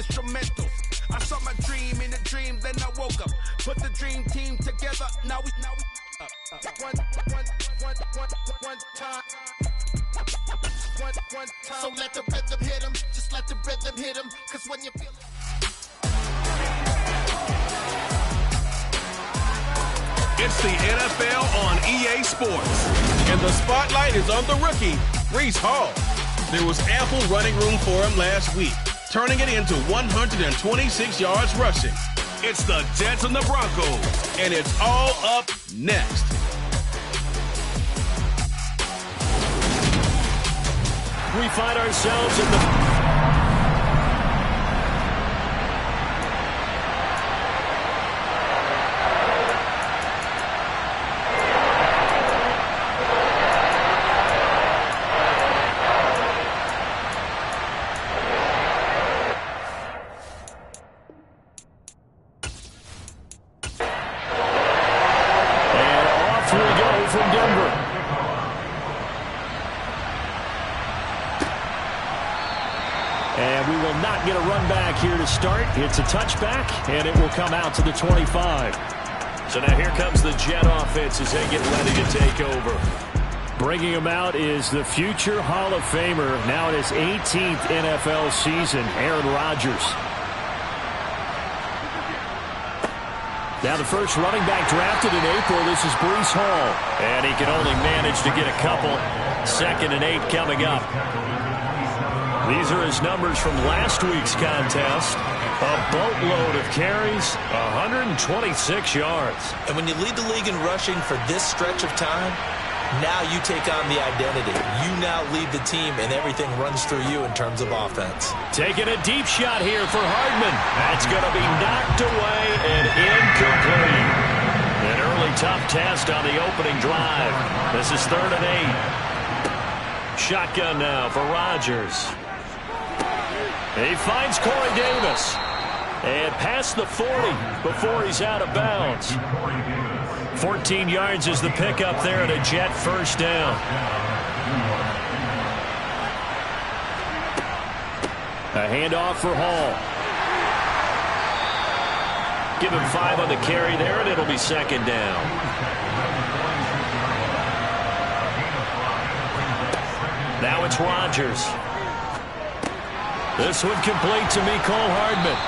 instrumentals. I saw my dream in a dream, then I woke up. Put the dream team together, now we one time. So let the rhythm hit him, just let the rhythm hit him, cause when you feel It's the NFL on EA Sports, and the spotlight is on the rookie, Breece Hall. There was ample running room for him last week, turning it into 126 yards rushing. It's the Jets and the Broncos, and it's all up next. We find ourselves in the... Get a run back here to start. It's a touchback, and it will come out to the 25. So now here comes the Jet offense as they get ready to take over. Bringing him out is the future Hall of Famer, now in his 18th NFL season, Aaron Rodgers. Now the first running back drafted in April, this is Breece Hall. And he can only manage to get a couple. 2nd and 8 coming up. These are his numbers from last week's contest. A boatload of carries, 126 yards. And when you lead the league in rushing for this stretch of time, now you take on the identity. You now lead the team, and everything runs through you in terms of offense. Taking a deep shot here for Hardman. That's going to be knocked away and incomplete. An early tough test on the opening drive. This is 3rd and 8. Shotgun now for Rodgers. He finds Corey Davis. And past the 40 before he's out of bounds. 14 yards is the pickup there at a Jet first down. A handoff for Hall. Give him 5 on the carry there, and it'll be 2nd down. Now it's Rodgers. This one complete to Mecole Hardman.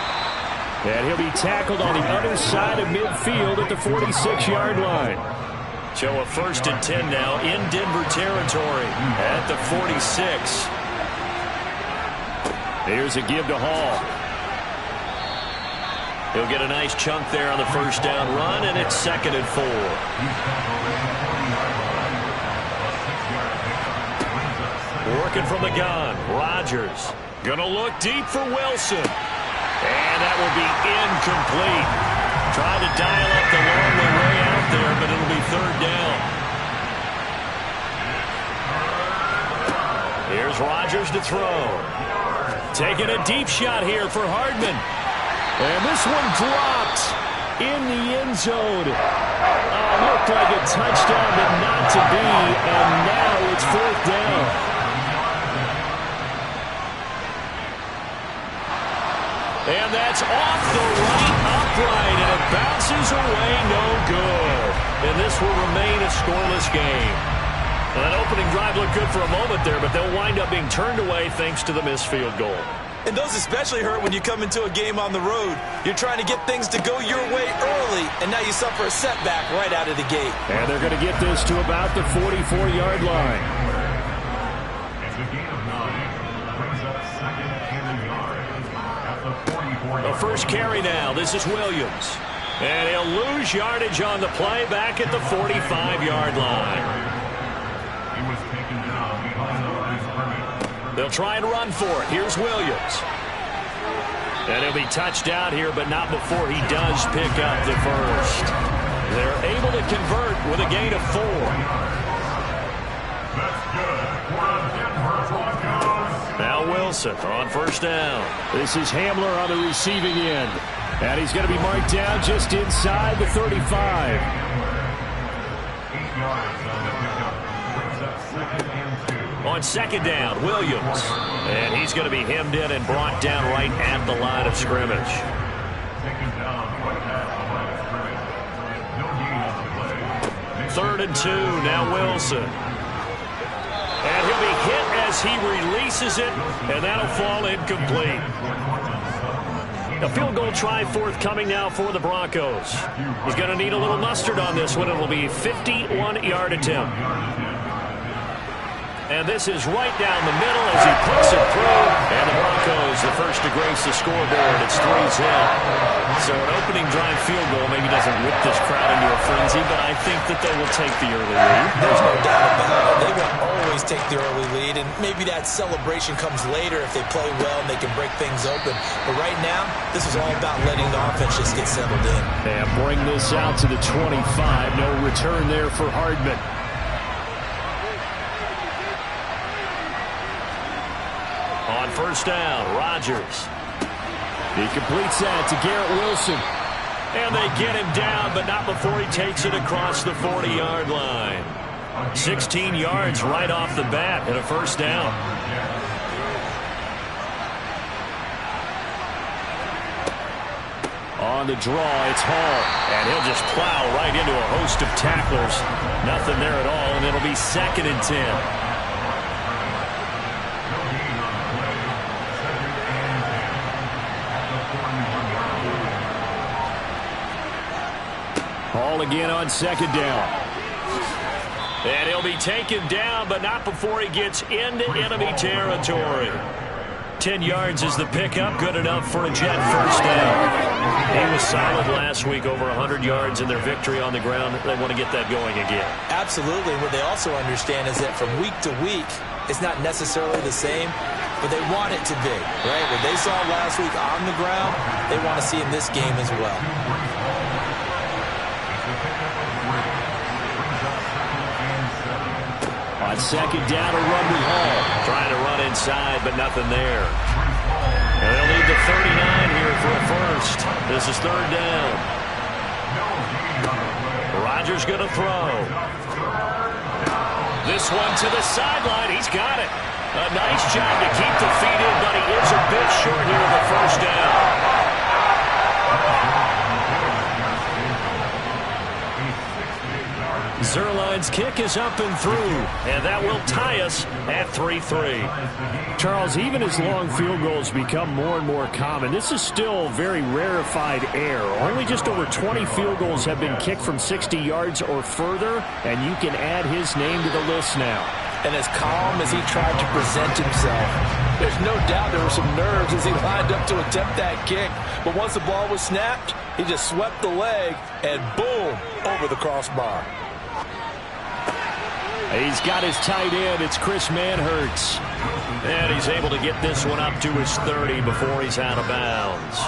And he'll be tackled on the other side of midfield at the 46-yard line. So a 1st and 10 now in Denver territory at the 46. Here's a give to Hall. He'll get a nice chunk there on the first down run, and it's 2nd and 4. Working from the gun, Rodgers. Gonna look deep for Wilson. And that will be incomplete. Trying to dial up the long way out there, but it'll be 3rd down. Here's Rodgers to throw. Taking a deep shot here for Hardman. And this one dropped in the end zone. Looked like a touchdown, but not to be. And now it's 4th down. And that's off the right upright, and it bounces away no good. And this will remain a scoreless game. Well, that opening drive looked good for a moment there, but they'll wind up being turned away thanks to the missed field goal. And those especially hurt when you come into a game on the road. You're trying to get things to go your way early, and now you suffer a setback right out of the gate. And they're going to get this to about the 44-yard line. The first carry now. This is Williams. And he'll lose yardage on the play back at the 45-yard line. They'll try and run for it. Here's Williams. And he'll be touched out here, but not before he does pick up the first. They're able to convert with a gain of 4. Now Wilson on first down. This is Hamler on the receiving end. And he's going to be marked down just inside the 35. On 2nd down, Williams. And he's going to be hemmed in and brought down right at the line of scrimmage. Third and 2, now Wilson. And he'll be hit as he releases it, and that'll fall incomplete. A field goal try forthcoming now for the Broncos. He's going to need a little mustard on this one. It'll be a 51-yard attempt. And this is right down the middle as he puts it through. And the Broncos, the first to grace the scoreboard. It's 3-zip. So an opening drive field goal maybe doesn't whip this crowd into a frenzy, but I think that they will take the early lead. There's no doubt about it. They will always take the early lead, and maybe that celebration comes later if they play well and they can break things open. But right now, this is all about letting the offense just get settled in. And bring this out to the 25. No return there for Hardman. On first down, Rodgers. He completes that to Garrett Wilson. And they get him down, but not before he takes it across the 40-yard line. 16 yards right off the bat and a first down. On the draw, it's Hall. And he'll just plow right into a host of tacklers. Nothing there at all, and it'll be 2nd and 10. Hall again on 2nd down. And he'll be taken down, but not before he gets into enemy territory. 10 yards is the pickup, good enough for a Jet first down. He was solid last week, over 100 yards in their victory on the ground. They want to get that going again. Absolutely. What they also understand is that from week to week, it's not necessarily the same, but they want it to be, right? What they saw last week on the ground, they want to see in this game as well. On 2nd down, a run with Hall. Trying to run inside, but nothing there. And they'll need the 39 here for a first. This is 3rd down. Rodgers going to throw. This one to the sideline. He's got it. A nice job to keep the feet in, but he is a bit short here with the first down. Zerline's kick is up and through, and that will tie us at 3-3. Charles, even as long field goals become more and more common, this is still very rarefied air. Only just over 20 field goals have been kicked from 60 yards or further, and you can add his name to the list now. And as calm as he tried to present himself, there's no doubt there were some nerves as he lined up to attempt that kick. But once the ball was snapped, he just swept the leg, and boom, over the crossbar. He's got his tight end. It's Chris Manhertz. And he's able to get this one up to his 30 before he's out of bounds.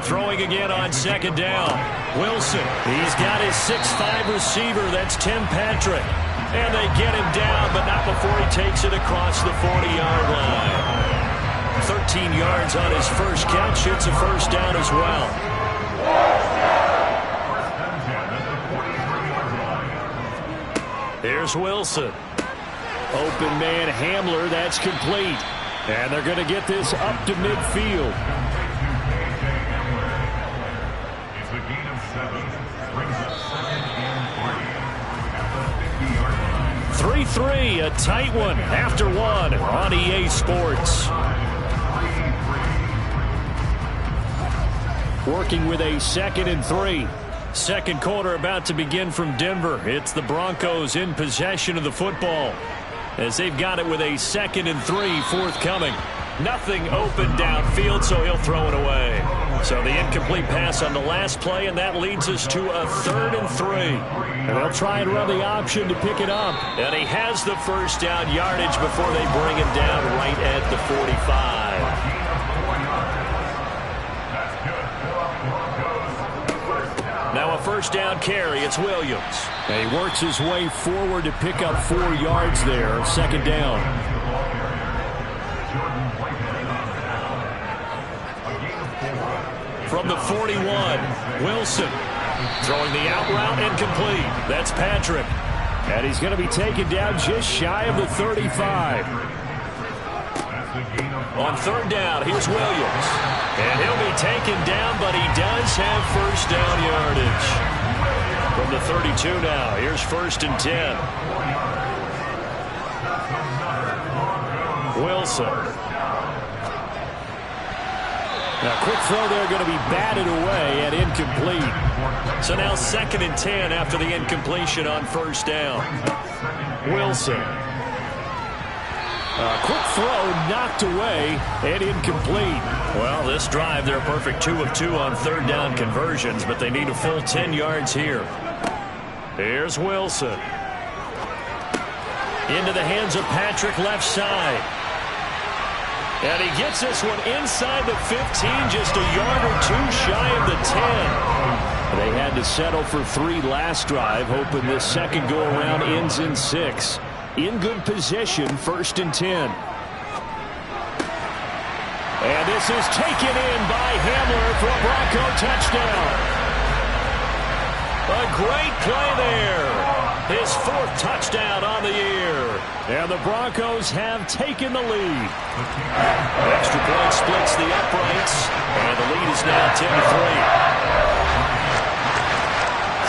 Throwing again on 2nd down. Wilson. He's got his 6'5 receiver. That's Tim Patrick. And they get him down, but not before he takes it across the 40-yard line. 13 yards on his first catch. It's a first down as well. Here's Wilson. Open man Hamler. That's complete. And they're going to get this up to midfield. It's a gain of 7. Brings up 2nd and 3. 3-3, a tight one after one on EA Sports. Working with a 2nd and 3. Second quarter about to begin from Denver. It's the Broncos in possession of the football as they've got it with a 2nd and 3 forthcoming. Nothing open downfield, so he'll throw it away. So the incomplete pass on the last play, and that leads us to a 3rd and 3. And they'll try and run the option to pick it up. And he has the first down yardage before they bring him down right at the 45. Now a first down carry. It's Williams. And he works his way forward to pick up 4 yards there. 2nd down. From the 41, Wilson throwing the out route incomplete. That's Patrick. And he's going to be taken down just shy of the 35. On third down, here's Williams. And he'll be taken down, but he does have first down yardage. From the 32 now, here's 1st and 10. Wilson. Now, quick throw there going to be batted away and incomplete. So now 2nd and 10 after the incompletion on first down. Wilson. Quick throw knocked away and incomplete. Well, this drive, they're perfect 2 of 2 on third down conversions, but they need a full 10 yards here. Here's Wilson. Into the hands of Patrick, left side. And he gets this one inside the 15, just a yard or 2 shy of the 10. They had to settle for 3 last drive, hoping this second go-around ends in 6. In good position, 1st and 10. And this is taken in by Hamler for a Bronco touchdown. A great play there. His 4th touchdown on the year. And the Broncos have taken the lead. Extra point splits the uprights. And the lead is now 10-3.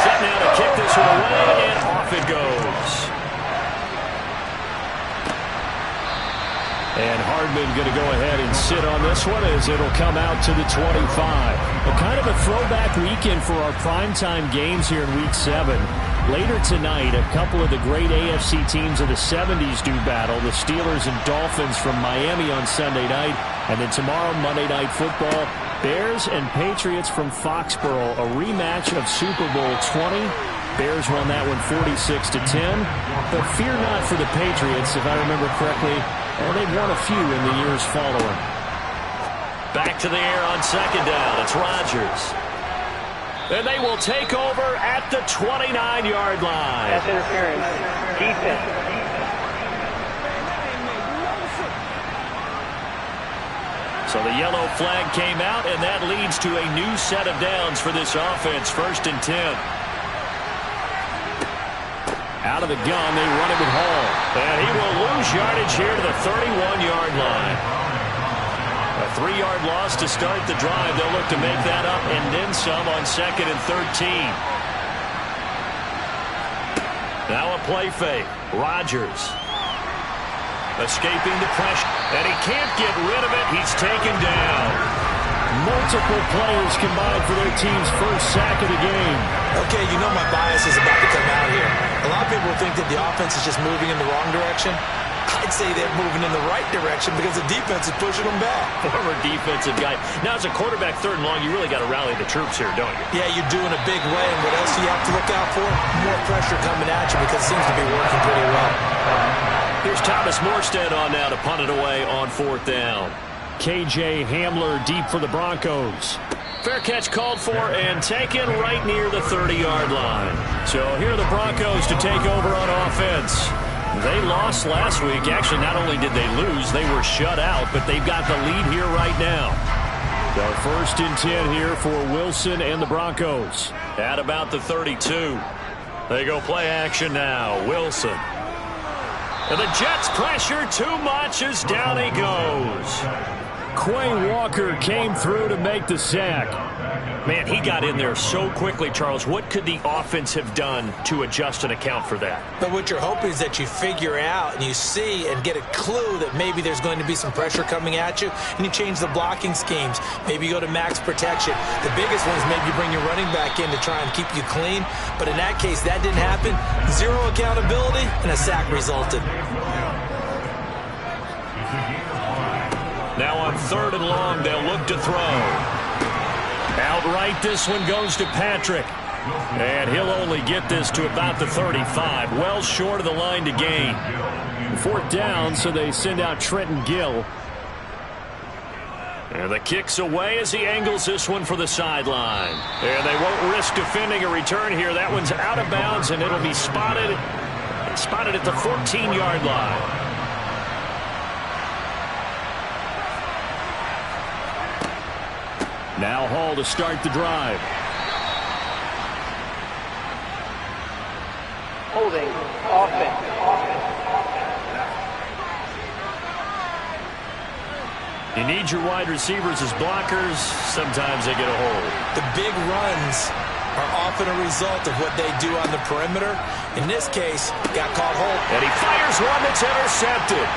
Set now to kick this one away, and off it goes. And Hardman going to go ahead and sit on this one as it'll come out to the 25. A kind of a throwback weekend for our primetime games here in Week 7. Later tonight, a couple of the great AFC teams of the 70s do battle. The Steelers and Dolphins from Miami on Sunday night. And then tomorrow, Monday Night Football, Bears and Patriots from Foxborough. A rematch of Super Bowl 20. Bears won that one 46-10. But fear not for the Patriots, if I remember correctly. And they've won a few in the years following. Back to the air on 2nd down. It's Rodgers. And they will take over at the 29-yard line. That's interference. Defense. So the yellow flag came out, and that leads to a new set of downs for this offense. 1st and 10. Out of the gun, they run it with Hall. And he will lose yardage here to the 31-yard line. A 3-yard loss to start the drive. They'll look to make that up and then some on 2nd and 13. Now a play fake. Rodgers. Escaping the pressure. And he can't get rid of it. He's taken down. Multiple players combined for their team's first sack of the game. Okay, you know my bias is about to come out here. A lot of people think that the offense is just moving in the wrong direction. I'd say they're moving in the right direction because the defense is pushing them back. Former defensive guy. Now, as a quarterback, 3rd and long, you really got to rally the troops here, don't you? Yeah, you're doing a big way. And what else do you have to look out for? More pressure coming at you because it seems to be working pretty well. Here's Thomas Morstead on now to punt it away on 4th down. KJ Hamler deep for the Broncos. Fair catch called for and taken right near the 30-yard line. So here are the Broncos to take over on offense. They lost last week. Actually, not only did they lose, they were shut out, but they've got the lead here right now. So 1st and 10 here for Wilson and the Broncos. At about the 32. They go play action now. Wilson. And the Jets pressure too much as down he goes. Quay Walker came through to make the sack. Man, he got in there so quickly, Charles. What could the offense have done to adjust and account for that? But what you're hoping is that you figure out and you see and get a clue that maybe there's going to be some pressure coming at you, and you change the blocking schemes. Maybe you go to max protection. The biggest one is maybe you bring your running back in to try and keep you clean. But in that case, that didn't happen. 0 accountability, and a sack resulted. Now on 3rd and long, they'll look to throw. Outright, this one goes to Patrick. And he'll only get this to about the 35. Well short of the line to gain. 4th down, so they send out Trenton Gill. And the kick's away as he angles this one for the sideline. And they won't risk defending a return here. That one's out of bounds, and it'll be spotted at the 14-yard line. Now Hall to start the drive. Holding offense. You need your wide receivers as blockers. Sometimes they get a hold. The big runs are often a result of what they do on the perimeter. In this case, got caught hold. And he fires one that's intercepted.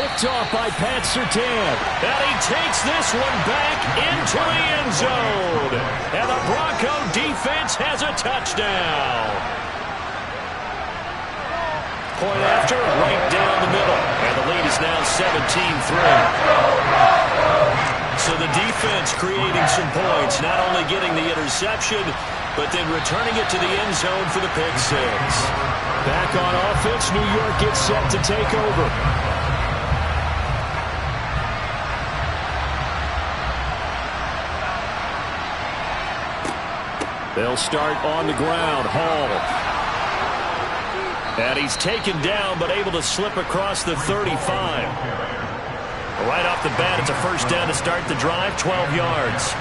Picked off by Pat Surtain. And he takes this one back into the end zone. And the Bronco defense has a touchdown. Point after, right down the middle. And the lead is now 17-3. So the defense creating some points, not only getting the interception, but then returning it to the end zone for the pick six. Back on offense, New York gets set to take over. They'll start on the ground. Hall. And he's taken down, but able to slip across the 35. Right off the bat, it's a first down to start the drive, 12 yards.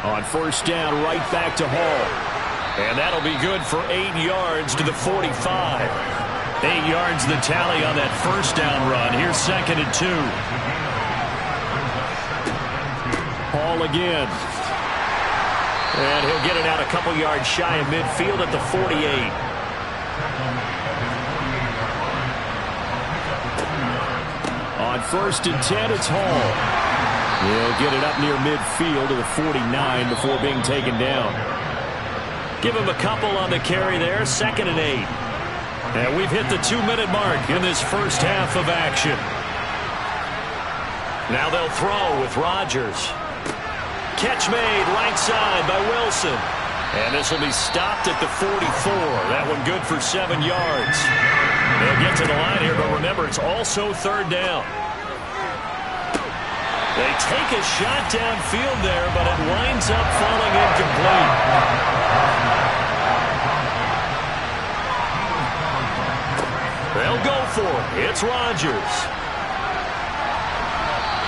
On first down, right back to Hall. And that'll be good for 8 yards to the 45. 8 yards the tally on that first down run. Here's 2nd and 2. Hall again. And he'll get it out a couple yards shy of midfield at the 48. On 1st and 10, it's Hall. He'll get it up near midfield to the 49 before being taken down. Give him a couple on the carry there. 2nd and 8. And we've hit the 2-minute mark in this first half of action. Now they'll throw with Rodgers. Catch made right side by Wilson. And this will be stopped at the 44. That one good for 7 yards. They'll get to the line here, but remember, it's also 3rd down. They take a shot downfield there, but it winds up falling incomplete. They'll go for it. It's Rodgers.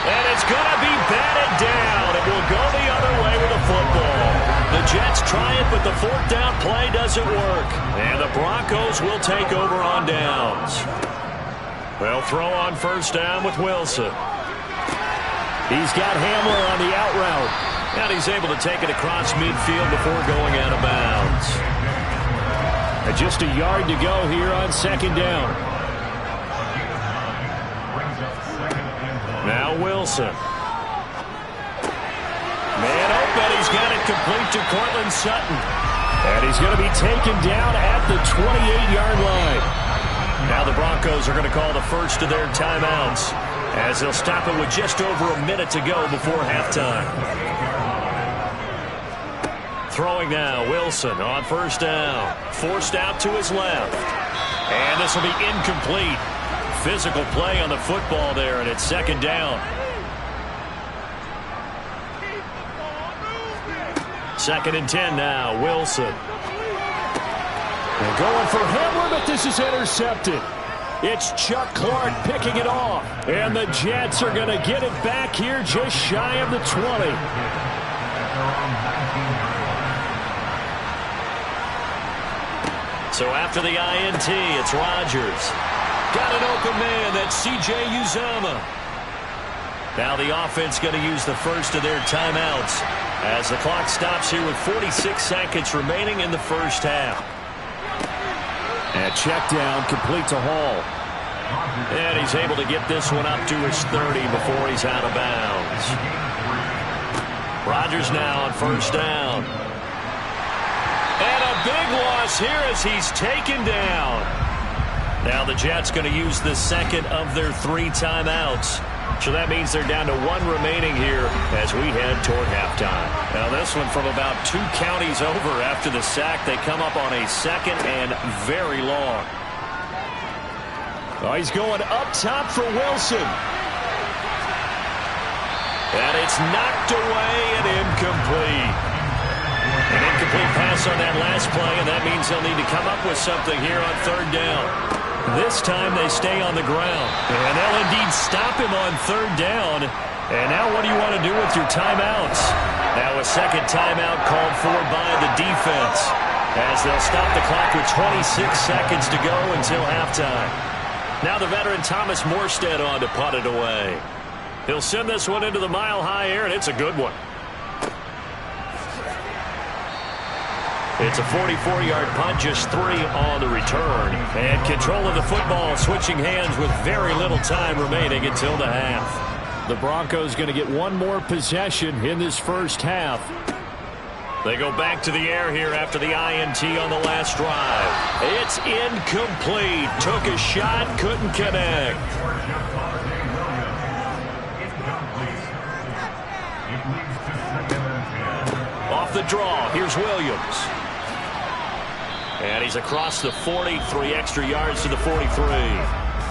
And it's going to be batted down. It will go the other way with the football. The Jets try it, but the 4th down play doesn't work. And the Broncos will take over on downs. They'll throw on first down with Wilson. He's got Hamler on the out route. And he's able to take it across midfield before going out of bounds. And just a yard to go here on 2nd down. Now Wilson. Man open. He's got it complete to Cortland Sutton. And he's going to be taken down at the 28-yard line. Now the Broncos are going to call the first of their timeouts, as they'll stop it with just over a minute to go before halftime. Throwing now, Wilson on first down. Forced out to his left. And this will be incomplete. Physical play on the football there, and it's 2nd down. 2nd and 10 now, Wilson. They're going for Hamler, but this is intercepted. It's Chuck Clark picking it off. And the Jets are going to get it back here just shy of the 20. So after the INT, it's Rodgers. Got an open man, that's C.J. Uzomah. Now the offense going to use the first of their timeouts as the clock stops here with 46 seconds remaining in the first half. And check down, complete to Hall. And he's able to get this one up to his 30 before he's out of bounds. Rodgers now on first down. And a big loss here as he's taken down. Now the Jets going to use the second of their 3 timeouts. So that means they're down to 1 remaining here as we head toward halftime. Now this one from about 2 counties over after the sack. They come up on a 2nd and very long. Oh, he's going up top for Wilson. And it's knocked away and incomplete. An incomplete pass on that last play, and that means they'll need to come up with something here on 3rd down. This time they stay on the ground. And they'll indeed stop him on 3rd down. And now what do you want to do with your timeouts? Now a second timeout called for by the defense, as they'll stop the clock with 26 seconds to go until halftime. Now the veteran Thomas Morstead on to punt it away. He'll send this one into the mile-high air, and it's a good one. It's a 44-yard punt, just 3 on the return. And control of the football switching hands with very little time remaining until the half. The Broncos going to get one more possession in this first half. They go back to the air here after the INT on the last drive. It's incomplete. Took a shot, couldn't connect. Off the draw, here's Williams. And he's across the 40, 3 extra yards to the 43.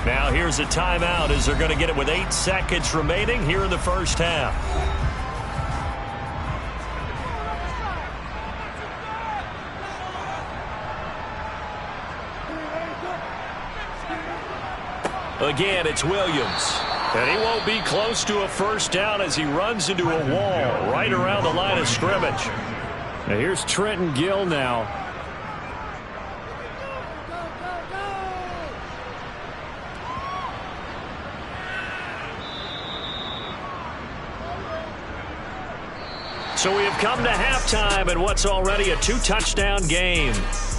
Now here's a timeout as they're going to get it with 8 seconds remaining here in the first half. Again, it's Williams. And he won't be close to a first down as he runs into a wall right around the line of scrimmage. Now here's Trenton Gill now. So we have come to halftime in what's already a 2-touchdown game.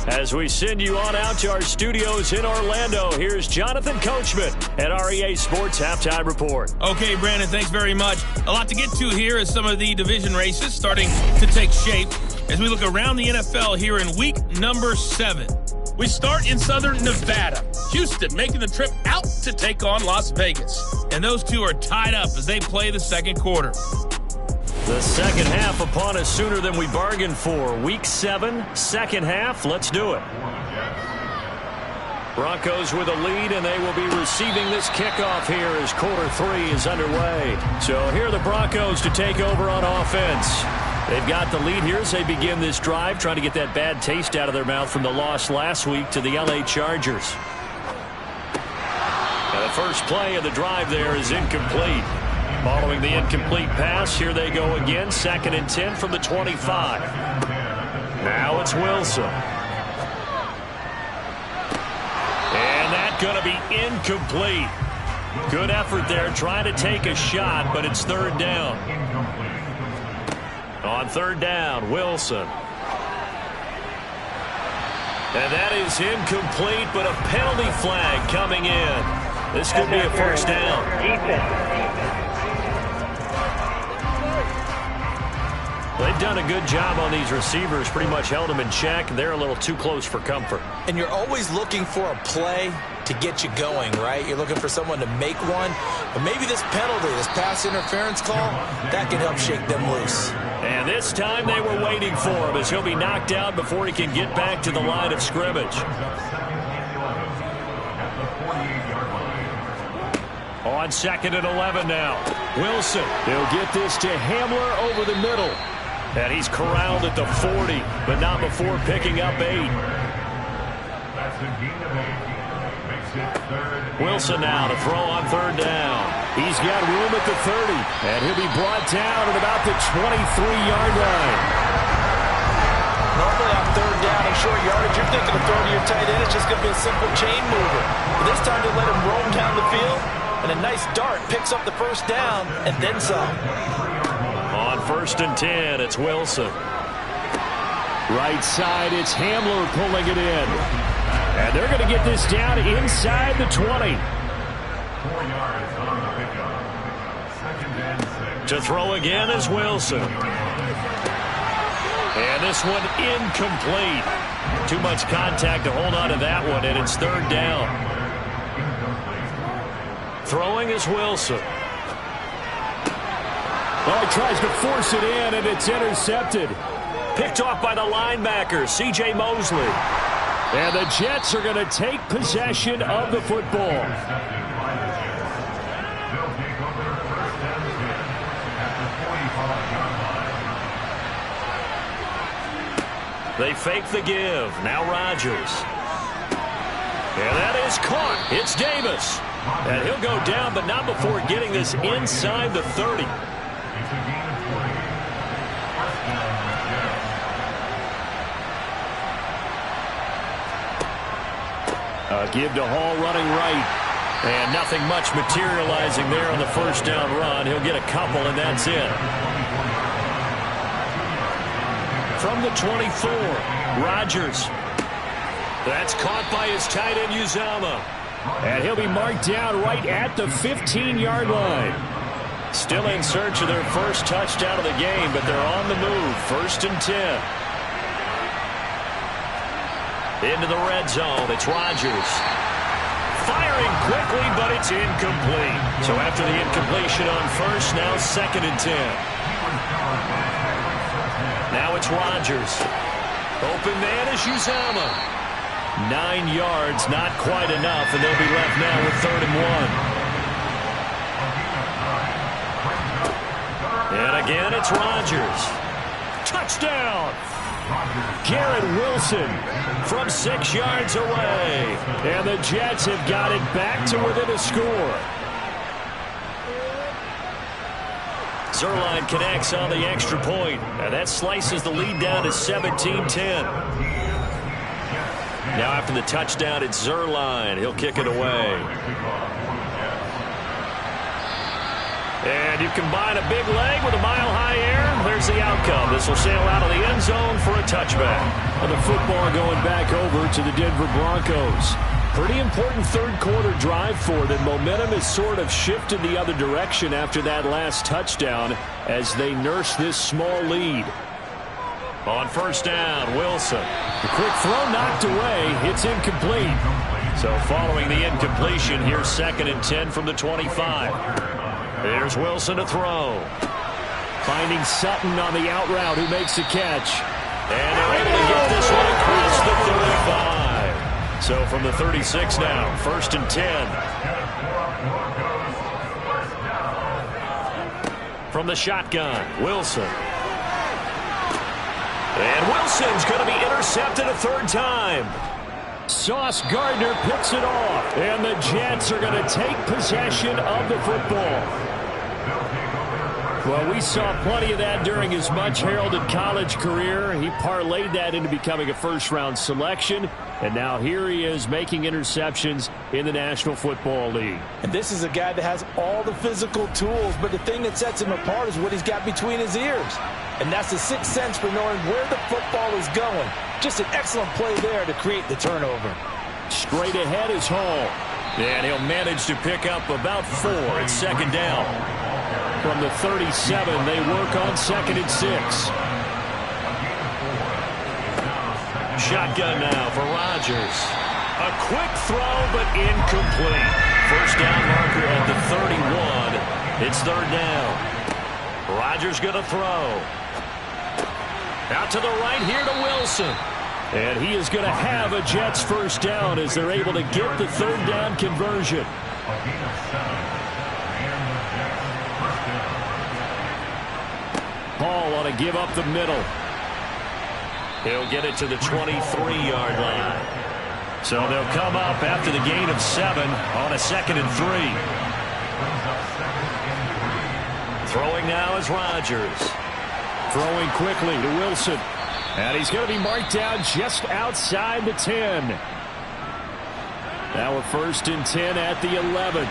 As we send you on out to our studios in Orlando, here's Jonathan Coachman at our EA Sports Halftime Report. Okay, Brandon, thanks very much. A lot to get to here as some of the division races starting to take shape as we look around the NFL here in week number 7. We start in southern Nevada. Houston making the trip out to take on Las Vegas. And those two are tied up as they play the second quarter. The second half upon us sooner than we bargained for. Week 7, second half. Let's do it. Broncos with a lead, and they will be receiving this kickoff here as quarter 3 is underway. So here are the Broncos to take over on offense. They've got the lead here as they begin this drive, trying to get that bad taste out of their mouth from the loss last week to the LA Chargers. Now the first play of the drive there is incomplete. Following the incomplete pass, here they go again. 2nd and 10 from the 25. Now it's Wilson. And that's going to be incomplete. Good effort there trying to take a shot, but it's 3rd down. On 3rd down, Wilson. And that is incomplete, but a penalty flag coming in. This could be a first down. They've done a good job on these receivers, pretty much held them in check. They're a little too close for comfort. And you're always looking for a play to get you going, right? You're looking for someone to make one. But maybe this penalty, this pass interference call, that can help shake them loose. And this time they were waiting for him as he'll be knocked out before he can get back to the line of scrimmage. On 2nd and 11 now. Wilson. They'll get this to Hamler over the middle. And he's corralled at the 40, but not before picking up 8. Wilson now to throw on 3rd down. He's got room at the 30, and he'll be brought down at about the 23-yard line. Normally on 3rd down and short yardage, you're thinking of throwing to your tight end. It's just going to be a simple chain mover. But this time they let him roam down the field, and a nice dart picks up the first down and then some. On 1st and 10, it's Wilson. Right side, it's Hamler pulling it in. And they're going to get this down inside the 20. 4 yards on the pickup. 2nd and 6. To throw again is Wilson. And this one incomplete. Too much contact to hold on to that one, and it's 3rd down. Throwing is Wilson. Well, he tries to force it in, and it's intercepted. Picked off by the linebacker, C.J. Mosley. And the Jets are going to take possession of the football. They fake the give. Now Rodgers. And that is caught. It's Davis. And he'll go down, but not before getting this inside the 30. Give to Hall running right. And nothing much materializing there on the first down run. He'll get a couple, and that's it. From the 24, Rodgers. That's caught by his tight end, Uzama. And he'll be marked down right at the 15-yard line. Still in search of their first touchdown of the game, but they're on the move. 1st and 10. Into the red zone. It's Rodgers. Firing quickly, but it's incomplete. So after the incompletion on first, now 2nd and 10. Now it's Rodgers. Open man is Uzama. 9 yards, not quite enough, and they'll be left now with 3rd and 1. And again, it's Rodgers. Touchdown! Garrett Wilson from 6 yards away. And the Jets have got it back to within a score. Zuerlein connects on the extra point. And that slices the lead down to 17-10. Now after the touchdown, it's Zuerlein. He'll kick it away. And you combine a big leg with a mile-high air, there's the outcome. This will sail out of the end zone for a touchback. And the football going back over to the Denver Broncos. Pretty important third-quarter drive for them. Momentum has sort of shifted the other direction after that last touchdown as they nurse this small lead. On first down, Wilson. The quick throw knocked away. It's incomplete. So following the incompletion, here's 2nd and 10 from the 25. There's Wilson to throw. Finding Sutton on the out route, who makes the catch. And they're able to get this one across the 35. So from the 36 now, 1st and 10. From the shotgun, Wilson. And Wilson's going to be intercepted a 3rd time. Sauce Gardner picks it off. And the Jets are going to take possession of the football. Well, we saw plenty of that during his much-heralded college career. He parlayed that into becoming a first-round selection. And now here he is making interceptions in the National Football League. And this is a guy that has all the physical tools, but the thing that sets him apart is what he's got between his ears. And that's the sixth sense for knowing where the football is going. Just an excellent play there to create the turnover. Straight ahead is Hall. And he'll manage to pick up about 4 at 2nd down. From the 37, they work on 2nd and 6. Shotgun now for Rodgers. A quick throw, but incomplete. First down marker at the 31. It's 3rd down. Rodgers going to throw. Out to the right here to Wilson. And he is going to have a Jets first down as they're able to get the 3rd down conversion. Hall ought to give up the middle. He'll get it to the 23-yard line. So they'll come up after the gain of 7 on a 2nd and 3. Throwing now is Rodgers. Throwing quickly to Wilson. And he's going to be marked down just outside the 10. Now a 1st and 10 at the 11.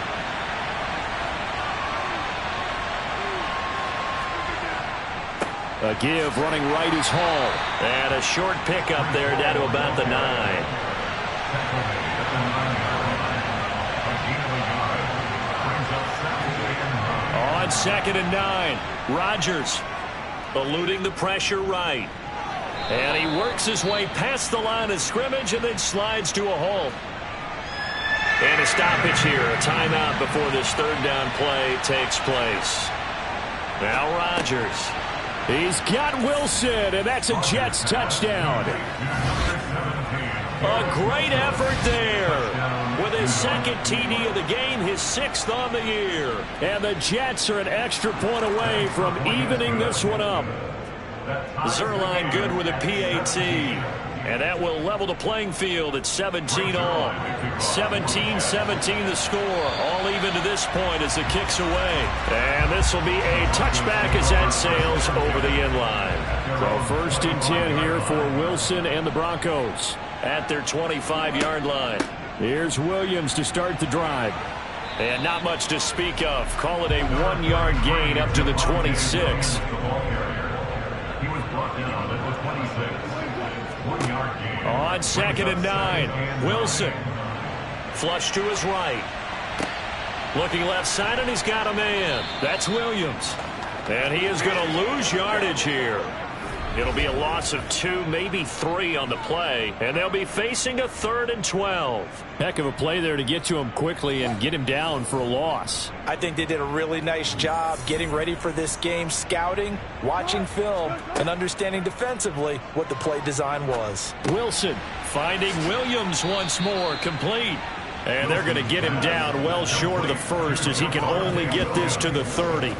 A give running right is Hall. And a short pickup there down to about the 9. On 2nd and 9, Rodgers eluding the pressure right. And he works his way past the line of scrimmage and then slides to a halt. And a stoppage here, a timeout before this 3rd down play takes place. Now Rodgers. He's got Wilson, and that's a Jets touchdown. A great effort there. With his 2nd TD of the game, his 6th on the year. And the Jets are an extra point away from evening this one up. Zuerlein good with a PAT. And that will level the playing field at 17 all. 17-17 the score. All even to this point as it kicks away. And this will be a touchback as that sails over the end line. So 1st and 10 here for Wilson and the Broncos. At their 25-yard line. Here's Williams to start the drive. And not much to speak of. Call it a 1-yard gain up to the 26. He was brought down at the 26. 1-yard gain. On 2nd and 9, Wilson. Flush to his right. Looking left side, and he's got a man. That's Williams. And he is going to lose yardage here. It'll be a loss of 2, maybe 3 on the play, and they'll be facing a 3rd and 12. Heck of a play there to get to him quickly and get him down for a loss. I think they did a really nice job getting ready for this game, scouting, watching film, and understanding defensively what the play design was. Wilson finding Williams once more, complete. And they're going to get him down well short of the 1st as he can only get this to the 30.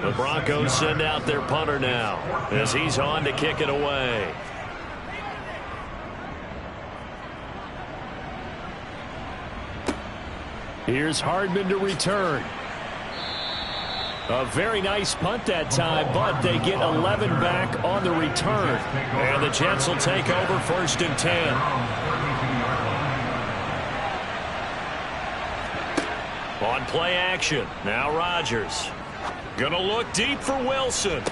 The Broncos send out their punter now as he's on to kick it away. Here's Hardman to return. A very nice punt that time, but they get 11 back on the return. And the Jets will take over 1st and 10. On play action, now Rodgers. Going to look deep for Wilson.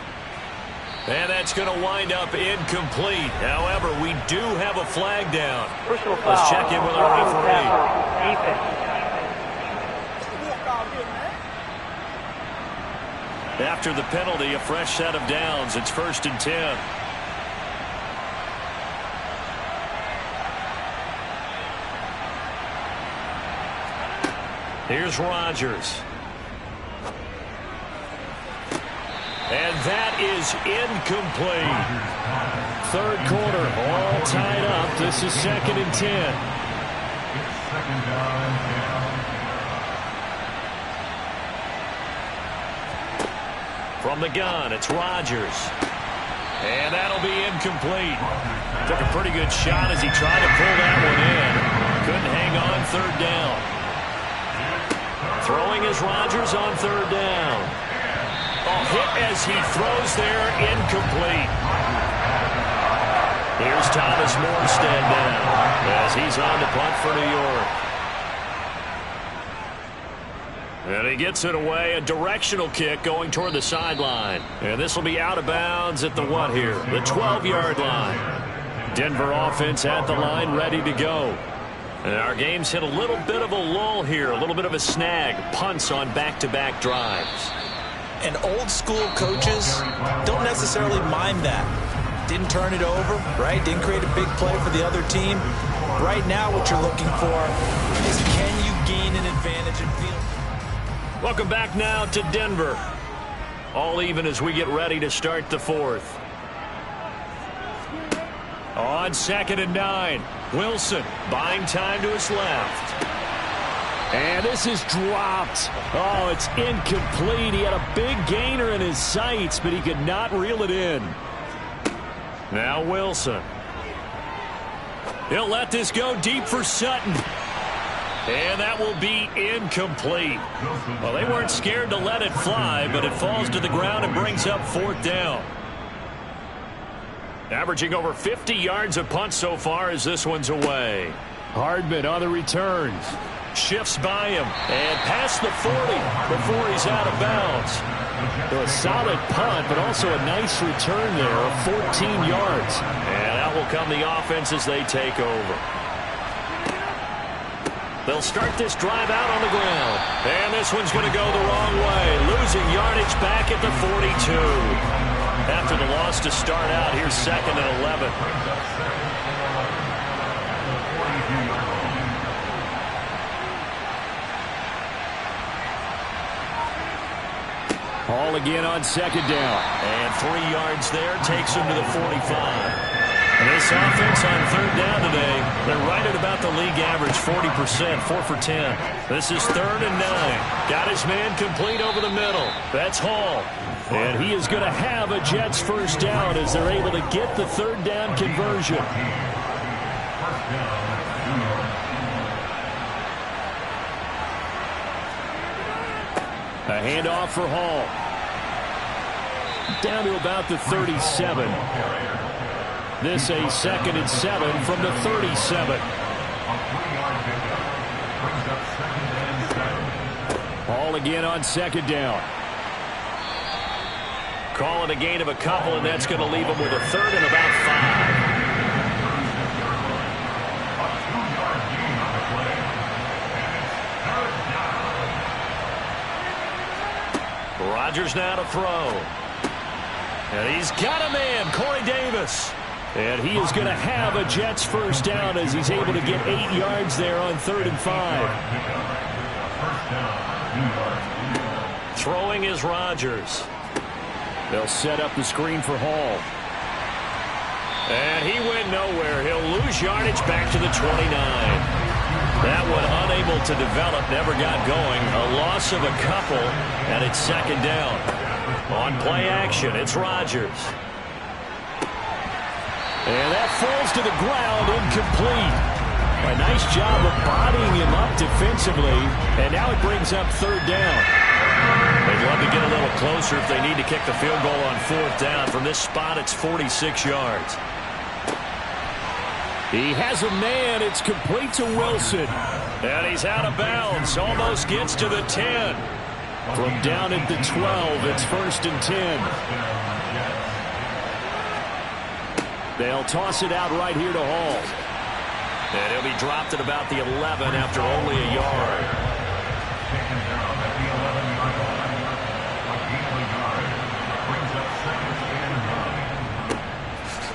And that's going to wind up incomplete. However, we do have a flag down. Let's check in with our referee. After the penalty, a fresh set of downs. It's 1st and 10. Here's Rodgers. And that is incomplete. 3rd quarter, all tied up. This is 2nd and 10. It's 2nd down and 10. From the gun, it's Rodgers. And that'll be incomplete. Took a pretty good shot as he tried to pull that one in. Couldn't hang on 3rd down. Throwing is Rodgers on 3rd down. A hit as he throws there, incomplete. Here's Thomas Morstead now as he's on to punt for New York. And he gets it away, a directional kick going toward the sideline. And this will be out of bounds at the what here? The 12-yard line. Denver offense at the line, ready to go. And our game's hit a little bit of a lull here, a little bit of a snag. Punts on back-to-back drives. And old school coaches don't necessarily mind that. Didn't turn it over, right? Didn't create a big play for the other team. Right now what you're looking for is can you gain an advantage in field? Welcome back now to Denver. All even as we get ready to start the 4th. On 2nd and 9, Wilson buying time to his left. And this is dropped. Oh, it's incomplete. He had a big gainer in his sights, but he could not reel it in. Now Wilson. He'll let this go deep for Sutton. And that will be incomplete. Well, they weren't scared to let it fly, but it falls to the ground and brings up 4th down. Averaging over 50 yards a punt so far as this one's away. Hardman on the returns. Shifts by him and past the 40 before he's out of bounds. So a solid punt, but also a nice return there of 14 yards. And out will come the offense as they take over. They'll start this drive out on the ground. And this one's going to go the wrong way. Losing yardage back at the 42. After the loss to start out, here's 2nd and 11. Hall again on 2nd down. And 3 yards there takes him to the 45. And this offense on 3rd down today, they're right at about the league average, 40%, 4 for 10. This is 3rd and 9. Got his man complete over the middle. That's Hall. And he is going to have a Jets 1st down as they're able to get the 3rd down conversion. A handoff for Hall. Down to about the 37. This a 2nd and 7 from the 37. A 3-yard pickup brings up 2nd and 7. Ball again on second down. Call it a gain of a couple, and that's going to leave them with a third and about 5. Rodgers now to throw. And he's got a man, Corey Davis. And he is going to have a Jets first down as he's able to get 8 yards there on 3rd and 5. Throwing is Rodgers. They'll set up the screen for Hall. And he went nowhere. He'll lose yardage back to the 29. That one unable to develop, never got going. A loss of a couple, and it's second down. On play action, it's Rodgers. And that falls to the ground, incomplete. A nice job of bodying him up defensively, and now it brings up 3rd down. They'd love to get a little closer if they need to kick the field goal on 4th down. From this spot, it's 46 yards. He has a man. It's complete to Wilson. And he's out of bounds. Almost gets to the 10. From down at the 12, it's 1st and 10. They'll toss it out right here to Hall. And he'll be dropped at about the 11 after only a yard.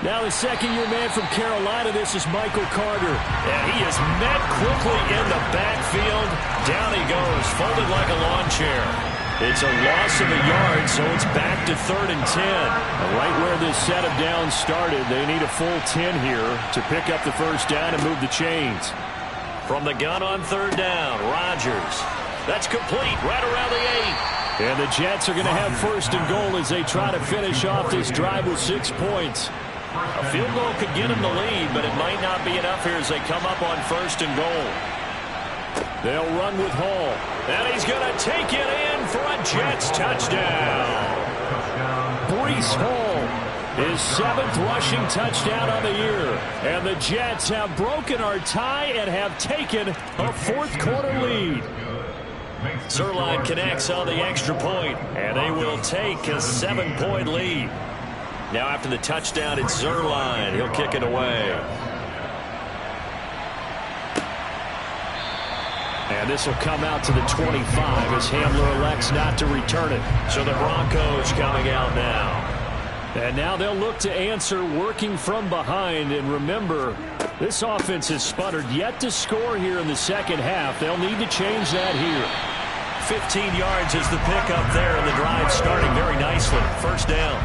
Now the second-year man from Carolina, this is Michael Carter. And he is met quickly in the backfield. Down he goes, folded like a lawn chair. It's a loss of a yard, so it's back to 3rd and 10. Right where this set of downs started, they need a full 10 here to pick up the first down and move the chains. From the gun on 3rd down, Rodgers. That's complete, right around the 8. And the Jets are going to have 1st and goal as they try to finish off this drive with 6 points. A field goal could get them the lead, but it might not be enough here as they come up on 1st and goal. They'll run with Hall. And he's going to take it in for a Jets touchdown. Breece Hall, his 7th rushing touchdown on the year. And the Jets have broken our tie and have taken a 4th quarter lead. Zerline connects on the extra point, and they will take a 7-point lead. Now after the touchdown, it's Zerline. He'll kick it away. And this will come out to the 25 as Hamler elects not to return it. So the Broncos coming out now. And now they'll look to answer working from behind. And remember, this offense has sputtered yet to score here in the second half. They'll need to change that here. 15 yards is the pickup there, and the drive starting very nicely. First down.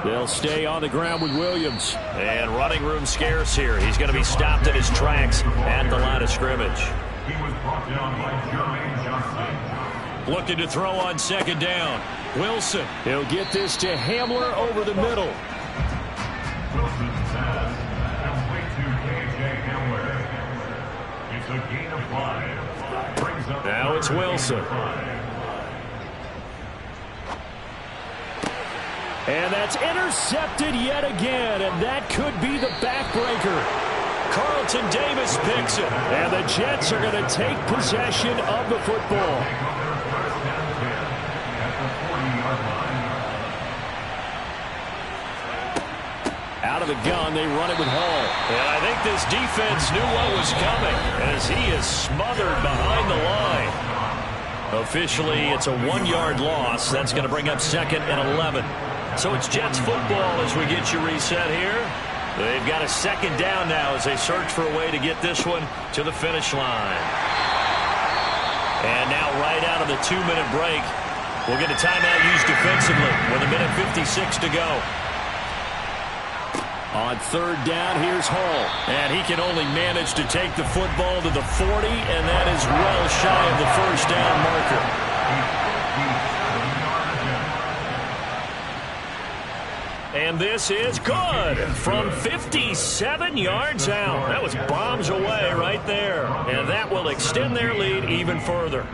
They'll stay on the ground with Williams. And running room scarce here. He's going to be stopped at his tracks at the line of scrimmage. He was brought down by Jermaine Johnson. Looking to throw on 2nd down. Wilson. He'll get this to Hamler over the middle. Wilson's pass. Complete to K.J. Hamler. It's a gain of 5. Brings up now it's Wilson. And that's intercepted yet again, and that could be the backbreaker. Carlton Davis picks it. And the Jets are going to take possession of the football. Out of the gun, they run it with Hall. And I think this defense knew what was coming as he is smothered behind the line. Officially, it's a 1-yard loss. That's going to bring up 2nd and 11. So it's Jets football as we get you reset here. They've got a 2nd down now as they search for a way to get this one to the finish line. And now right out of the 2-minute break, we'll get a timeout used defensively with 1:56 to go. On 3rd down, here's Hall. And he can only manage to take the football to the 40, and that is well shy of the first down marker. And this is good from 57 yards out. That was bombs away right there. And that will extend their lead even further.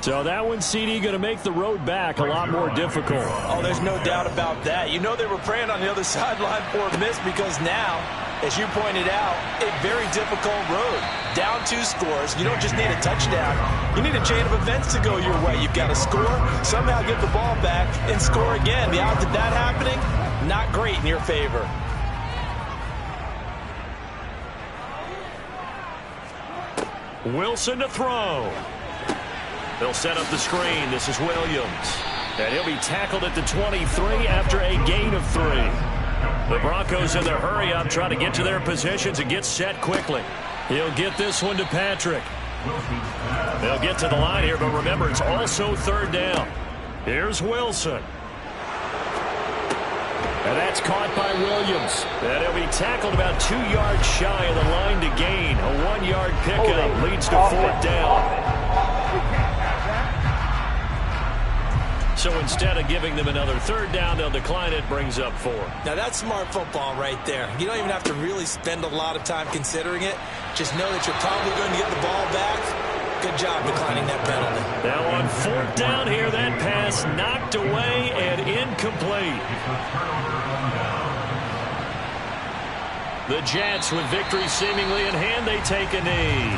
So that one, CD, going to make the road back a lot more difficult. Oh, there's no doubt about that. You know they were praying on the other sideline for a miss because now As you pointed out, a very difficult road. Down 2 scores. You don't just need a touchdown. You need a chain of events to go your way. You've got to score, somehow get the ball back, and score again. The odds of that happening, not great in your favor. Wilson to throw. They'll set up the screen. This is Williams. And he'll be tackled at the 23 after a gain of 3. The Broncos in their hurry-up trying to get to their positions and get set quickly. He'll get this one to Patrick. They'll get to the line here, but remember, it's also 3rd down. Here's Wilson. And that's caught by Williams. And he'll be tackled about 2 yards shy of the line to gain. A 1-yard pickup leads to 4th down. So instead of giving them another 3rd down, they'll decline it, brings up 4. Now that's smart football right there. You don't even have to really spend a lot of time considering it. Just know that you're probably going to get the ball back. Good job declining that penalty. Now on 4th down here, that pass knocked away and incomplete. The Jets with victory seemingly in hand, they take a knee.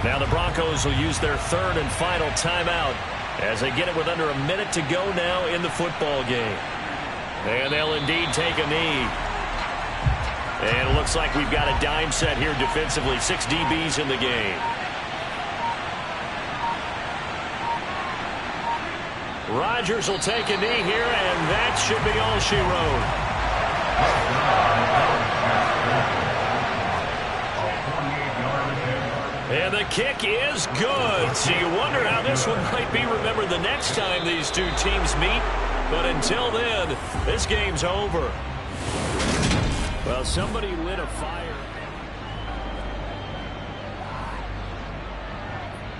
Now the Broncos will use their 3rd and final timeout as they get it with under a minute to go now in the football game. And they'll indeed take a knee. And it looks like we've got a dime set here defensively. 6 DBs in the game. Rodgers will take a knee here, and that should be all she wrote. And the kick is good. So you wonder how this one might be remembered the next time these 2 teams meet. But until then, this game's over. Well, somebody lit a fire.